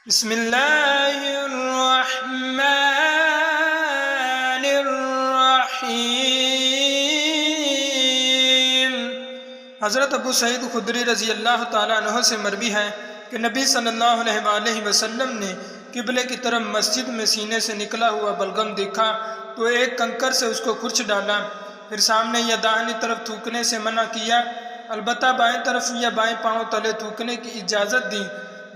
بسم اللہ الرحمن الرحیم۔ حضرت ابو سعید خدری رضی اللہ تعالیٰ عنہ سے مروی ہے کہ نبی صلی اللہ علیہ وآلہ وسلم نے قبلے کی طرف مسجد میں سینے سے نکلا ہوا بلغم دیکھا تو ایک کنکر سے اس کو کھرچ ڈالا، پھر سامنے یا داہنی طرف تھوکنے سے منع کیا، البتہ بائیں طرف یا بائیں پاؤں تلے تھوکنے کی اجازت دی۔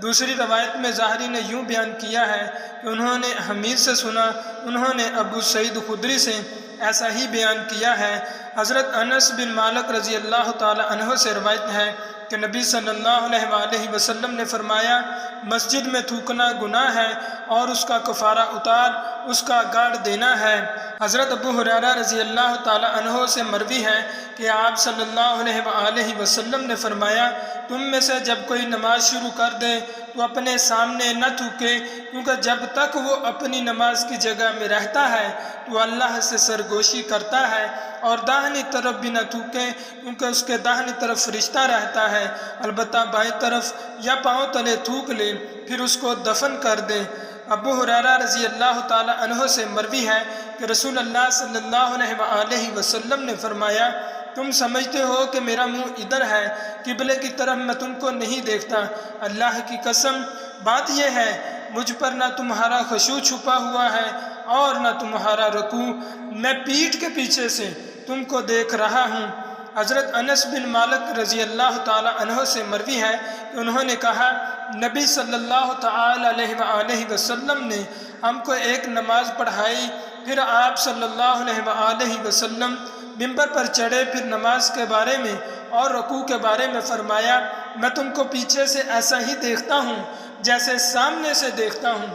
دوسری روایت میں ظاہری نے یوں بیان کیا ہے کہ انہوں نے حمید سے سنا، انہوں نے ابو سعید خدری سے ایسا ہی بیان کیا ہے۔ حضرت انس بن مالک رضی اللہ تعالی عنہ سے روایت ہے کہ نبی صلی اللہ علیہ وآلہ وسلم نے فرمایا، مسجد میں تھوکنا گناہ ہے اور اس کا کفارہ اتار اس کا گاڑ دینا ہے۔ حضرت ابو ہریرہ رضی اللہ تعالی عنہ سے مروی ہے کہ آپ صلی اللہ علیہ وآلہ وسلم نے فرمایا، تم میں سے جب کوئی نماز شروع کر دے تو اپنے سامنے نہ تھوکے، کیونکہ جب تک وہ اپنی نماز کی جگہ میں رہتا ہے تو اللہ سے سرگوشی کرتا ہے، اور داہنی طرف بھی نہ تھوکے کیونکہ اس کے داہنی طرف فرشتہ رہتا ہے، البتہ بائیں طرف یا پاؤں تلے تھوک لے پھر اس کو دفن کر دے۔ ابو ہریرہ رضی اللہ تعالی عنہ سے مروی ہے کہ رسول اللہ صلی اللہ علیہ وآلہ وسلم نے فرمایا، تم سمجھتے ہو کہ میرا منہ ادھر ہے، قبلے کی طرف میں تم کو نہیں دیکھتا، اللہ کی قسم بات یہ ہے مجھ پر نہ تمہارا خشوع چھپا ہوا ہے اور نہ تمہارا رکوع، میں پیٹھ کے پیچھے سے تم کو دیکھ رہا ہوں۔ حضرت انس بن مالک رضی اللہ تعالی عنہ سے مروی ہے کہ انہوں نے کہا، نبی صلی اللہ تعالی علیہ وآلہ وسلم نے ہم کو ایک نماز پڑھائی، پھر آپ صلی اللہ علیہ وآلہ وسلم ممبر پر چڑھے، پھر نماز کے بارے میں اور رکوع کے بارے میں فرمایا، میں تم کو پیچھے سے ایسا ہی دیکھتا ہوں جیسے سامنے سے دیکھتا ہوں۔